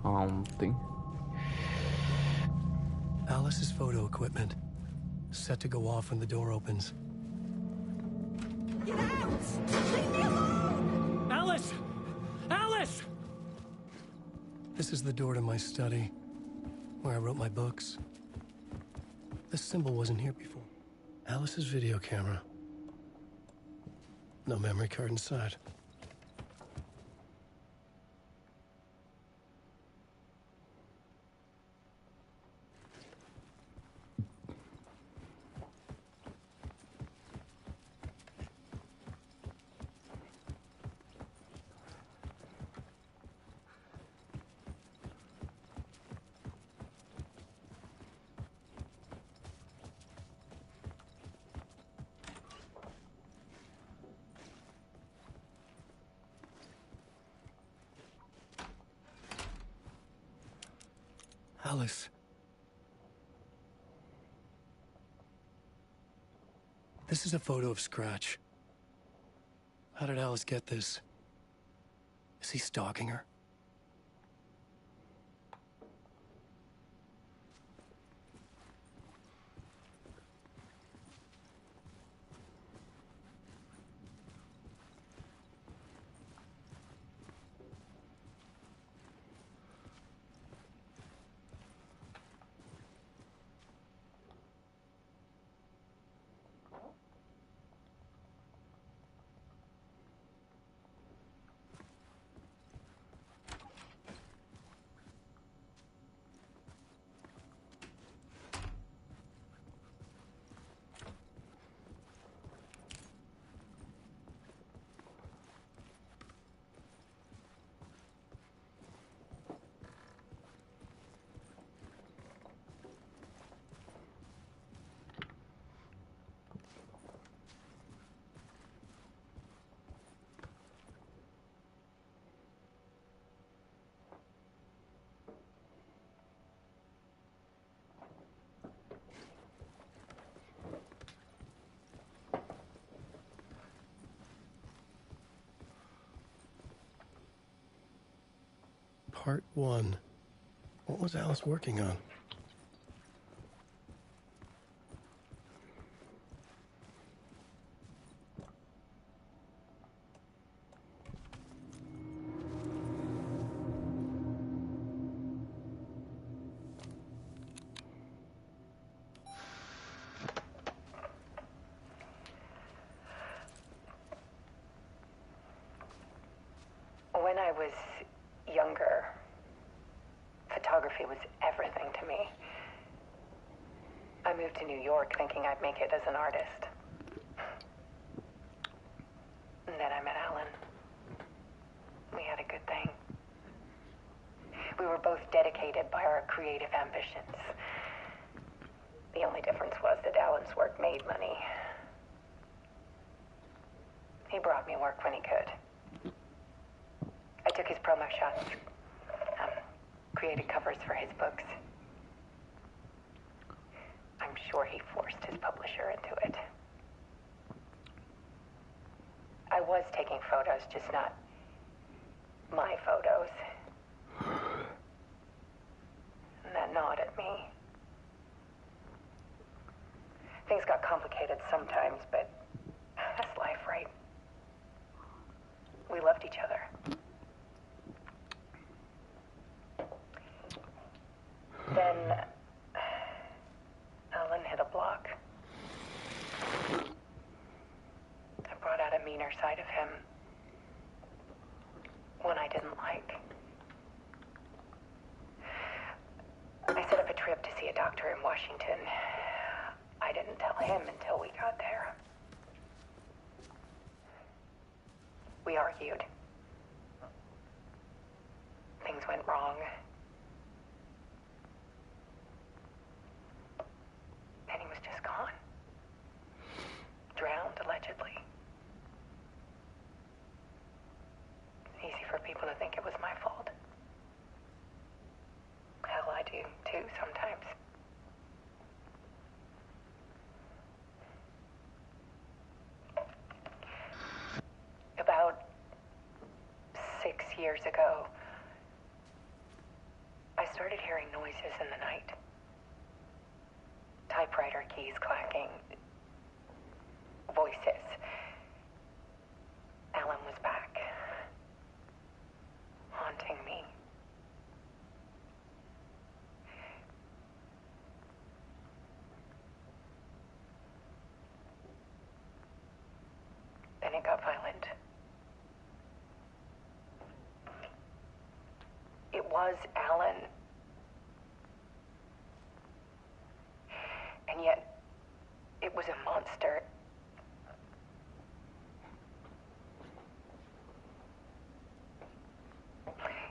Haunting. Alice's photo equipment. Set to go off when the door opens. Get out! Leave me alone! Alice! Alice! This is the door to my study, where I wrote my books. This symbol wasn't here before. Alice's video camera. No memory card inside. Alice. This is a photo of Scratch. How did Alice get this? Is he stalking her? Part 1. What was Alice working on? When I was younger, photography was everything to me. I moved to New York thinking I'd make it as an artist. And then I met Alan. We had a good thing. We were both dedicated by our creative ambitions. The only difference was that Alan's work made money. He brought me work when he could. I took his promo shots, created covers for his books. I'm sure he forced his publisher into it. I was taking photos, just not my photos. And that gnawed at me. Things got complicated sometimes, but that's life, right? We loved each other. Then Alan hit a block. I brought out a meaner side of him. One I didn't like. I set up a trip to see a doctor in Washington. I didn't tell him until we got there. We argued. Things went wrong. And he was just gone. Drowned, allegedly. Easy for people to think it was my fault. Hell, I do too sometimes. About 6 years ago, I started hearing noises in the night. Typewriter keys clacking. Voices. Alan was back. Haunting me. Then it got violent. It was Alan. And yet, it was a monster.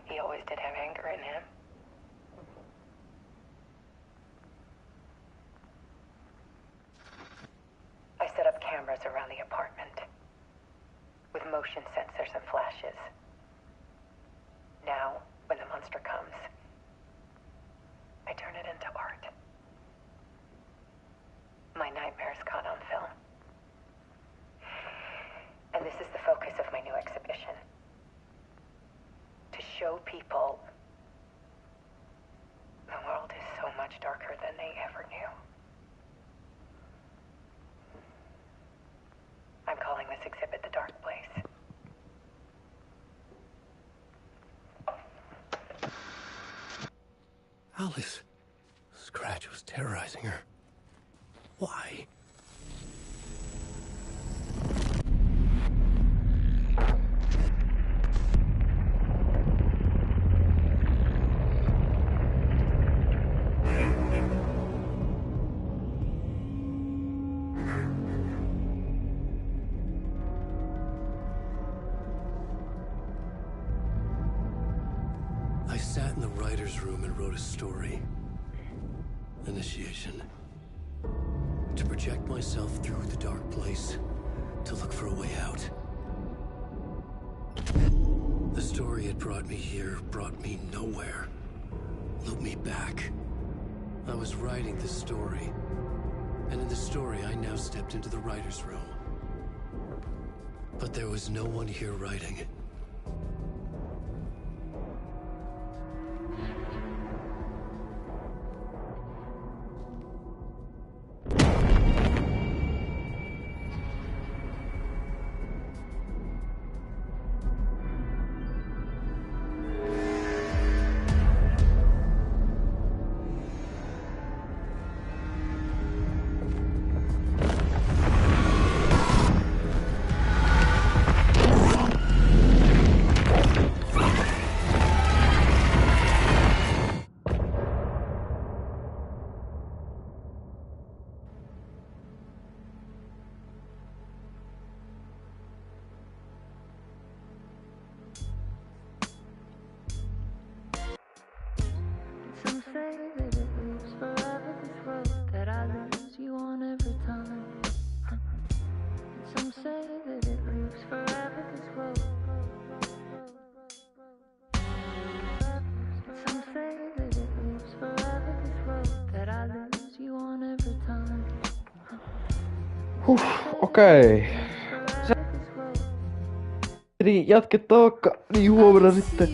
He always did have anger in him. I set up cameras around the apartment with motion sensors and flashes. Now, when the monster comes, I turn it into art. My nightmares caught on film. And this is the focus of my new exhibition. To show people the world is so much darker than they ever knew. I'm calling this exhibit The Dark Place. Alice. Scratch was terrorizing her. Why? I sat in the writer's room and wrote a story. Initiation. To project myself through the dark place, to look for a way out. The story had brought me here, brought me nowhere. Looped me back. I was writing the story. And in the story, I now stepped into the writer's room. But there was no one here writing. say that it lives forever, this road. Some say that it lives forever, this road. That I lose you on every time. Okei. Eli jatketaan vaikka niin huomenna sitten.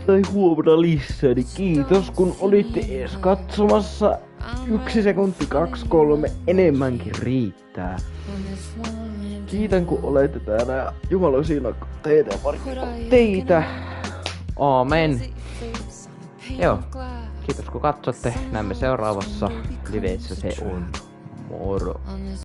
Tai huomenna lisää. Niin kiitos kun olitte ees katsomassa. 1 sekunti 2, 3 enemmänkin riittää. Kiitän kun olette täällä ja Jumala siinä teitä ja varikko teitä. Aamen. Joo. Kiitos kun katsotte. Näemme seuraavassa liveissä. Se on moro.